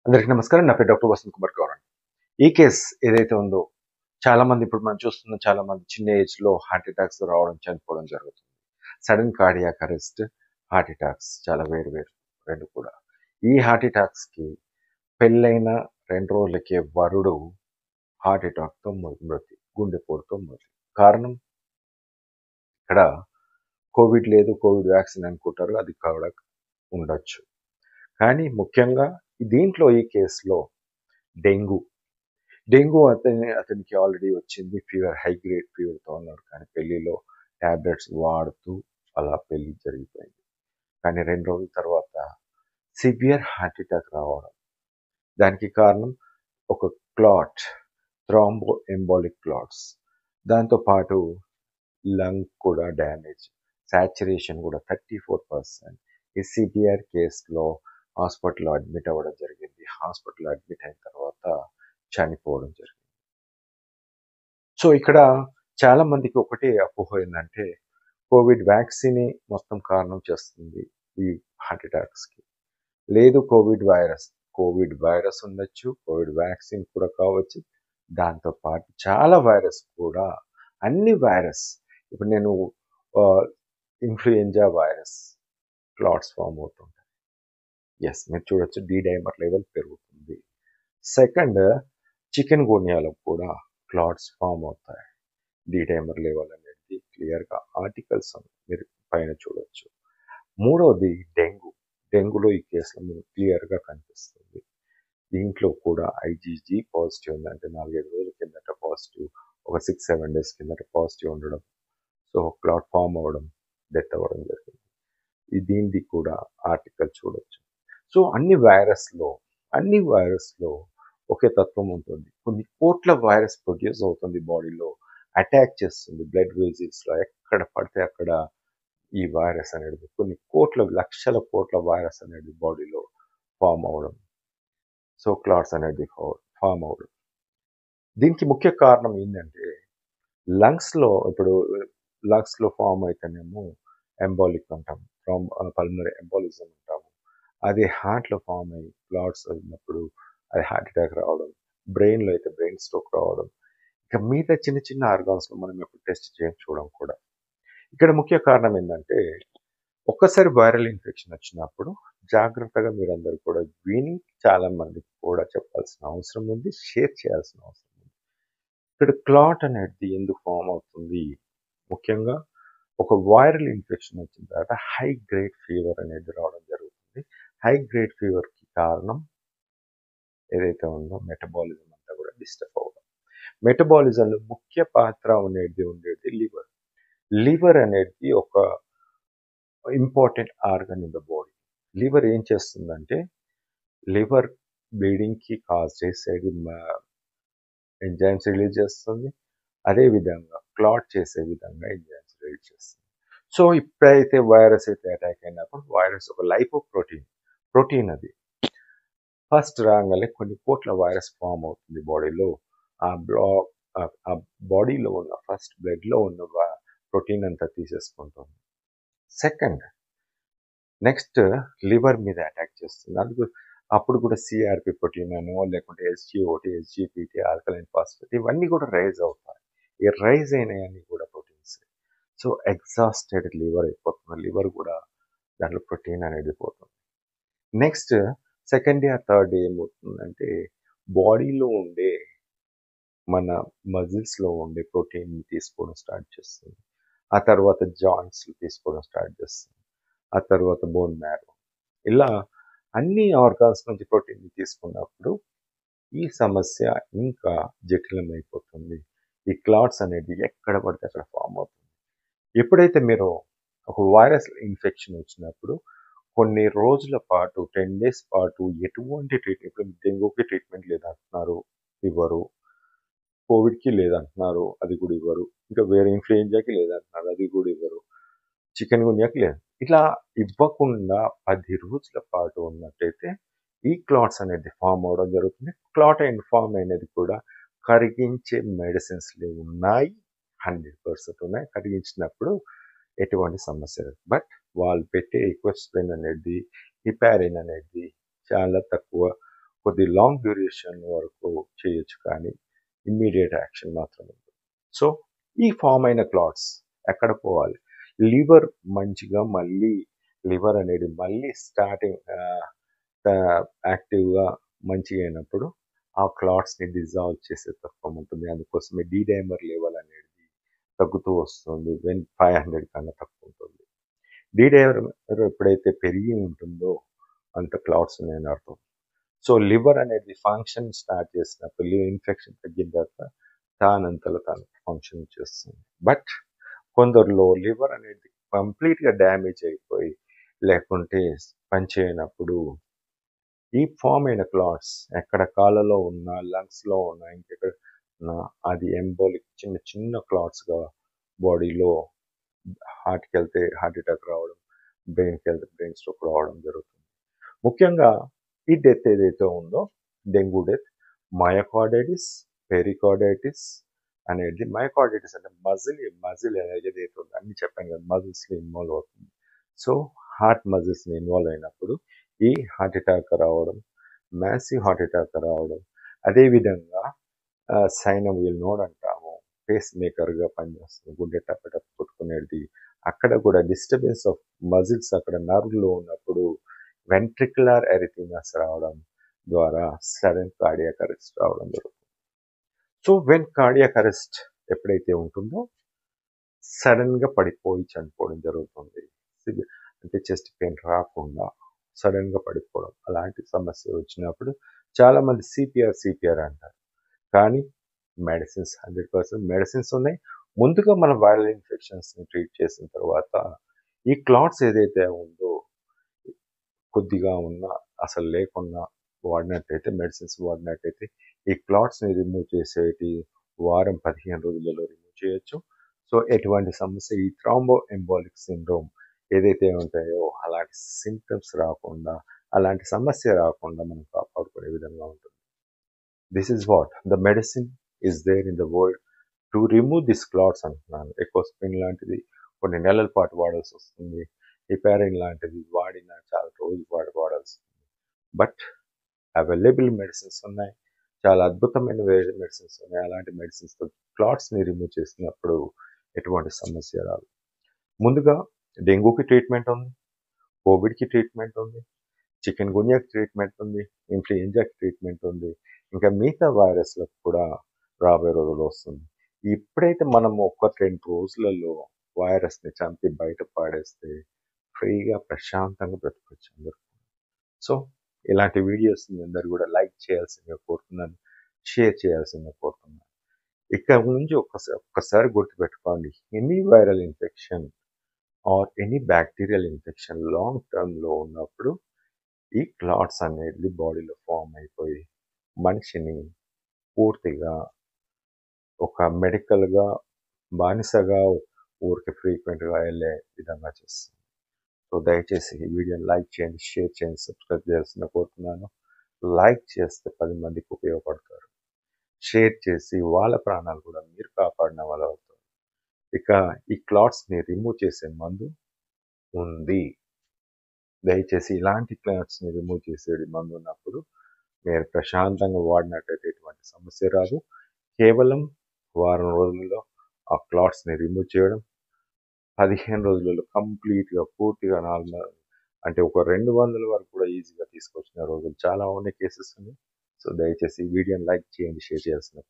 అందరికీ నమస్కారం. నా పేరు డాక్టర్ వసంత్ కుమార్ గౌడ్. ఈ కేస్ ఏదైతే ఉందో చాలామంది ఇప్పుడు మనం చూస్తున్న చాలామంది చిన్న ఏజ్‌లో హార్ట్ అటాక్స్ రావడం, చనిపోవడం జరుగుతుంది. Sudden cardiac arrest, heart attacks చాలా వేరు వేరు 2 కూడా. ఈ హార్ట్ అటాక్స్‌కి పెళ్ళైన 2 రోజులకే వరుడు హార్ట్ అటాక్‌తో మృతి. గుండెపోటుతో మృతి. కారణం ఇక్కడ కోవిడ్ లేదు, కోవిడ్ వ్యాక్సిన్ అనుకుంటారు. అది కూడా ఉండొచ్చు. కానీ ముఖ్యంగా దీంట్లో ఈ కేస్‌లో డెంగ్యూ అతనికి ఆల్రెడీ వచ్చింది. ఫీవర్, హై గ్రేడ్ ఫీవర్‌తో ఉన్నాడు. కానీ పెళ్లిలో టాబ్లెట్స్ వాడుతూ అలా పెళ్లి జరిగిపోయింది. కానీ 2 రోజుల తర్వాత సివియర్ హార్ట్ అటాక్ రావడం. దానికి కారణం ఒక క్లాట్, థ్రాంబో ఎంబాలిక్ క్లాట్స్. దాంతో పాటు లంగ్ కూడా డ్యామేజ్, సాచురేషన్ కూడా 34%. ఈ సివియర్ కేస్‌లో హాస్పిటల్‌లో అడ్మిట్ అవ్వడం జరిగింది. హాస్పిటల్‌లో అడ్మిట్ అయిన తర్వాత చనిపోవడం జరిగింది. సో, ఇక్కడ చాలా మందికి ఒకటే అపోహ ఏందంటే, కోవిడ్ వ్యాక్సినే మొత్తం కారణం చేస్తుంది ఈ హార్ట్ అటాక్స్‌కి. లేదు, కోవిడ్ వైరస్ ఉండొచ్చు. కోవిడ్ వ్యాక్సిన్ కూడా కావచ్చు. దాంతో పాటు చాలా వైరస్ కూడా అన్ని వైరస్ ఇప్పుడు నేను ఆహ్, ఇన్‌ఫ్లుయెంజా వైరస్ క్లాట్స్ ఫార్మ్ అవుతుంటాయి. యెస్, మీరు చూడొచ్చు డి డైమర్ లెవెల్ పెరుగుతుంది. సెకండ్, చికెన్ గున్యాలో కూడా క్లాట్స్ ఫార్మ్ అవుతాయి. డి డైమర్ లెవెల్ అనేది క్లియర్‌గా ఆర్టికల్స్ మీరు పైన చూడొచ్చు. మూడవది డెంగ్యూలో ఈ కేసులో మీకు క్లియర్‌గా కనిపిస్తుంది. దీంట్లో కూడా ఐజీజీ పాజిటివ్ ఉంది. అంటే 4, 5 రోజుల కిందట పాజిటివ్, ఒక 6, 7 డేస్ కిందట పాజిటివ్ ఉండడం. సో, క్లాట్ ఫార్మ్ అవ్వడం, డెత్ అవ్వడం జరిగింది. దీనిది కూడా ఆర్టికల్ చూడొచ్చు. సో, అన్ని వైరస్‌లో ఒకే తత్వం ఉంటుంది. కొన్ని కోట్ల వైరస్ ప్రొడ్యూస్ అవుతుంది బాడీలో. అటాక్ చేస్తుంది బ్లడ్ వెసిల్స్‌లో. ఎక్కడ పడితే అక్కడ ఈ వైరస్ అనేది కొన్ని కోట్ల, లక్షల కోట్ల వైరస్ అనేది బాడీలో ఫార్మ్ అవ్వడం. సో, క్లాట్స్ అనేది ఫార్మ్ అవ్వడం. దీనికి ముఖ్య కారణం ఏంటంటే ఇప్పుడు లంగ్స్‌లో ఫార్మ్ అయితేనేమో ఎంబాలిక్ అంటాం. పల్మనరీ ఎంబాలిజం అంటాము. అదే హార్ట్‌లో ఫార్మ్ అయ్యి క్లాట్స్ అయినప్పుడు అది హార్ట్ అటాక్ రావడం. బ్రెయిన్‌లో అయితే బ్రెయిన్ స్ట్రోక్ రావడం. ఇక మిగతా చిన్న చిన్న ఆర్గాన్స్‌లో మనం ఎప్పుడు టెస్ట్ చేయించుకోవడం కూడా. ఇక్కడ ముఖ్య కారణం ఏంటంటే ఒక్కసారి వైరల్ ఇన్ఫెక్షన్ వచ్చినప్పుడు జాగ్రత్తగా మీరందరూ కూడా విని చాలా మందికి కూడా చెప్పాల్సిన అవసరం ఉంది. షేర్ చేయాల్సిన అవసరం ఉంది. ఇక్కడ క్లాట్ అనేది ఎందుకు ఫామ్ అవుతుంది? ముఖ్యంగా ఒక వైరల్ ఇన్ఫెక్షన్ వచ్చిన తర్వాత హై గ్రేడ్ ఫీవర్ అనేది రావడం జరుగుతుంది. హై గ్రేడ్ ఫీవర్‌కి కారణం ఏదైతే ఉందో మెటబాలిజం అంతా కూడా డిస్టర్బ్ అవ్వడం. మెటబాలిజంలో ముఖ్య పాత్ర ఉండేది లివర్. లివర్ అనేది ఒక important organ in the body. Liver ఏం చేస్తుందంటే లివర్ బ్లీడింగ్‌కి కాజ్ చేసేది ఎంజైమ్స్ రిలీజ్ చేస్తుంది. అదే విధంగా క్లాట్ చేసే విధంగా ఎంజైమ్స్ రిలీజ్ చేస్తుంది. సో, ఎప్పుడైతే వైరస్ అయితే అటాక్ అయినప్పుడు వైరస్ ఒక ప్రోటీన్ అది. ఫస్ట్ రాగానే కొన్ని కోట్ల వైరస్ ఫార్మ్ అవుతుంది బాడీలో. ఆ బ్లా ఆ బాడీలో ఉన్న ఫస్ట్ బ్లడ్‌లో ఉన్న ప్రోటీన్ అంతా తీసేసుకుంటుంది. సెకండ్, నెక్స్ట్ లివర్ మీద అటాక్ చేస్తుంది. అప్పుడు కూడా సిఆర్‌పి ప్రోటీన్ అనో లేకుంటే ఎస్‌జిఓటీ, ఎస్‌జిపిటీ, ఆల్కలైన్ ఫాస్ఫేట్ ఇవన్నీ కూడా రైజ్ అవుతాయి. ఈ రైజ్ అయినయన్నీ కూడా ప్రోటీన్స్. సో, ఎగ్జాస్టెడ్ లివర్ అయిపోతుంది. లివర్ కూడా దాంట్లో ప్రోటీన్ అనేది పోతుంది. Next second day, third day ఏమవుతుందంటే బాడీలో ఉండే మన మజిల్స్‌లో ఉండే ప్రోటీన్‌ని తీసుకోవడం స్టార్ట్ చేస్తుంది. ఆ తర్వాత జాయింట్స్‌లో తీసుకోవడం స్టార్ట్ చేస్తుంది. ఆ తర్వాత బోన్ మ్యారో. ఇలా అన్ని ఆర్గాన్స్ నుంచి ప్రోటీన్‌ని తీసుకున్నప్పుడు ఈ సమస్య ఇంకా జటిలమైపోతుంది. ఈ క్లాట్స్ అనేది ఎక్కడ పడితే అక్కడ ఫార్మ్ అవుతుంది. ఎప్పుడైతే మీరు ఒక వైరస్ ఇన్ఫెక్షన్ వచ్చినప్పుడు కొన్ని రోజుల పాటు 10 డేస్ పాటు ఎటువంటి ట్రీట్మెంట్, ఇప్పుడు డెంగ్యూకి ట్రీట్మెంట్ లేదంటున్నారు, ఇవ్వరు. కోవిడ్‌కి లేదంటున్నారు, అది కూడా ఇవ్వరు. ఇంకా వేరే ఇన్‌ఫ్లుయెంజాకి లేదంటున్నారు, అది కూడా ఇవ్వరు. చికెన్ గున్యాకి లేదు. ఇట్లా ఇవ్వకుండా 10 రోజుల పాటు ఉన్నట్టయితే ఈ క్లాట్స్ అనేది ఫార్మ్ అవ్వడం జరుగుతుంది. క్లాట్ అండ్ ఫార్మ్ అనేది కూడా కరిగించే మెడిసిన్స్‌లు ఉన్నాయి. 100% ఉన్నాయి. కరిగించినప్పుడు ఎటువంటి సమస్య లేదు. బట్ వాళ్ళు పెట్టే ఎక్వెస్ట్రిన్ అనేది, హిపారిన్ అనేది చాలా తక్కువ. కొద్ది లాంగ్ డ్యూరేషన్ వరకు చేయొచ్చు, కానీ ఇమ్మీడియట్ యాక్షన్ మాత్రం ఉంది. సో ఈ ఫామ్ అయిన క్లాట్స్ ఎక్కడ పోవాలి? లివర్ మంచిగా మళ్ళీ లివర్ అనేది మళ్ళీ స్టార్టింగ్ యాక్టివ్గా మంచిగా అయినప్పుడు ఆ క్లాట్స్ని డిజాల్వ్ చేసే తత్వం ఉంటుంది. అందుకోసమే డైమర్ లెవెల్ అనేది తగ్గుతూ వస్తుంది వెన్ 500 కన్నా తక్కువ ఉంటుంది. డైమర్ ఎప్పుడైతే పెరిగి ఉంటుందో అంత క్లాట్స్ ఉన్నాయని అర్థం. సో లివర్ అనేది ఫంక్షన్ స్టార్ట్ చేసినప్పుడు ఇన్ఫెక్షన్ తగ్గిన తర్వాత తానంతలో తాను ఫంక్షన్ చేస్తుంది. బట్ కొందరిలో లివర్ అనేది కంప్లీట్గా డ్యామేజ్ అయిపోయి లేకుంటే పనిచేయనప్పుడు ఈ ఫామ్ అయిన క్లాట్స్ ఎక్కడ కాళ్ళలో ఉన్నా, లంగ్స్లో ఉన్నా, ఇంకెక్కడ ఉన్నా అది ఎంబోలిక్ చిన్న చిన్న క్లాట్స్గా బాడీలో హార్ట్కి వెళ్తే హార్ట్ అటాక్ రావడం, బ్రెయిన్కి వెళ్తే బ్రెయిన్ స్ట్రోక్ రావడం జరుగుతుంది. ముఖ్యంగా ఈ డెత్ ఏదైతే ఉందో డెంగ్యూ డెత్ మయోకార్డైటిస్, పెరికార్డైటిస్ అనేది, మయోకార్డైటిస్ అంటే మజిల్ ఏదైతే ఉందో అన్ని చెప్పాను కదా, మజిల్స్లో ఇన్వాల్వ్ అవుతుంది. సో హార్ట్ మజిల్స్ని ఇన్వాల్వ్ అయినప్పుడు ఈ హార్ట్ అటాక్ రావడం, మ్యాసివ్ హార్ట్ అటాక్ రావడం, అదేవిధంగా సైనోవియల్ నోడ్ అంటాము, పేస్ మేకర్గా పనిచేస్తుంది, గుండె టప్ కొట్టుకునేది. అక్కడ కూడా డిస్టర్బెన్స్ ఆఫ్ మజిల్స్ అక్కడ నర్వ్లో ఉన్నప్పుడు వెంట్రికులర్ ఎరిథిమియాస్ రావడం ద్వారా సడన్ కార్డియాక్ అరెస్ట్ రావడం జరుగుతుంది. సో వెన్ కార్డియాక్ అరెస్ట్ ఎప్పుడైతే ఉంటుందో సడన్గా పడిపోయి చనిపోవడం జరుగుతుంది. అంటే చెస్ట్ పెయిన్ రాకుండా సడన్గా పడిపోవడం, అలాంటి సమస్య వచ్చినప్పుడు చాలామంది సిపిఆర్ అంటారు. కానీ మెడిసిన్స్ 100% మెడిసిన్స్ ఉన్నాయి. ముందుగా మన వైరల్ ఇన్ఫెక్షన్స్ని ట్రీట్ చేసిన తర్వాత ఈ క్లాట్స్ ఏదైతే ఉందో కొద్దిగా ఉన్నా అసలు లేకున్నా వాడినట్టయితే, మెడిసిన్స్ వాడినట్టయితే ఈ క్లాట్స్ని రిమూవ్ చేసేటి వారం 15 రోజులలో రిమూవ్ చేయొచ్చు. సో ఎటువంటి సమస్య ఈ థ్రాంబో ఎంబాలిక్ సిండ్రోమ్ ఏదైతే ఉంటాయో అలాంటి సింప్టమ్స్ రాకుండా, అలాంటి సమస్య రాకుండా మనం కాపాడుకునే విధంగా ఉంటుంది. This is what the medicine is there in the world to remove this clots అంటున్నాను. ఎకోస్ప్రిన్ లాంటిది కొన్ని నెలల పాటు వాడాల్సి వస్తుంది. హెపారిన్ లాంటిది వాడిన చాలా రోజులు వాడాల్సి వస్తుంది. బట్ అవైలబుల్ మెడిసిన్స్ ఉన్నాయి, చాలా అద్భుతమైన మెడిసిన్స్ ఉన్నాయి. అలాంటి మెడిసిన్స్తో క్లాట్స్ని రిమూవ్ చేసినప్పుడు ఎటువంటి సమస్య రాదు. ముందుగా డెంగ్యూకి ట్రీట్మెంట్ ఉంది, కోవిడ్కి ట్రీట్మెంట్ ఉంది, చికెన్ గున్యాకి ట్రీట్మెంట్ ఉంది, ఇన్ఫ్లుయెంజాకి ట్రీట్మెంట్ ఉంది, ఇంకా మిగతా వైరస్లకు కూడా రాబోయే రోజుల్లో వస్తుంది. ఇప్పుడైతే మనం 1-2 రోజులలో వైరస్ని చంపి బయట పాడేస్తే ఫ్రీగా ప్రశాంతంగా బ్రతకొచ్చు అందరూ. సో ఇలాంటి వీడియోస్ని అందరూ కూడా లైక్ చేయాల్సిందిగా కోరుతున్నాను, షేర్ చేయాల్సిందిగా కోరుతున్నాను. ఇక్కడ నుంచి ఒక్కసారి గుర్తుపెట్టుకోండి, any viral infection or any bacterial infection long టర్మ్లో ఉన్నప్పుడు ఈ క్లాట్స్ అనేది బాడీలో ఫామ్ అయిపోయి మనిషిని పూర్తిగా ఒక మెడికల్గా బానిసగా ఊరికి ఫ్రీక్వెంట్గా వెళ్ళే విధంగా చేస్తుంది. సో దయచేసి ఈ వీడియోని లైక్ చేయండి, షేర్ చేయండి, సబ్స్క్రైబ్ చేయాల్సిన కోరుతున్నాను. లైక్ చేస్తే 10 మందికి ఉపయోగపడతారు, షేర్ చేసి వాళ్ళ ప్రాణాలు కూడా మీరు కాపాడిన వాళ్ళు అవుతారు. ఇక ఈ క్లాట్స్ని రిమూవ్ చేసే మందు ఉంది. దయచేసి ఇలాంటి క్లాట్స్ని రిమూవ్ చేసేది మందు ఉన్నప్పుడు మీరు ప్రశాంతంగా వాడినట్టయితే ఎటువంటి సమస్య రాదు. కేవలం వారం రోజుల్లో ఆ క్లాట్స్ని రిమూవ్ చేయడం, 15 రోజులలో కంప్లీట్గా పూర్తిగా నార్మల్, అంటే ఒక 200 వరకు కూడా ఈజీగా తీసుకొచ్చిన రోజులు చాలా ఉన్నాయి, కేసెస్ ఉన్నాయి. సో దయచేసి ఈ వీడియోని లైక్ చేయండి, షేర్ చేయాల్సిన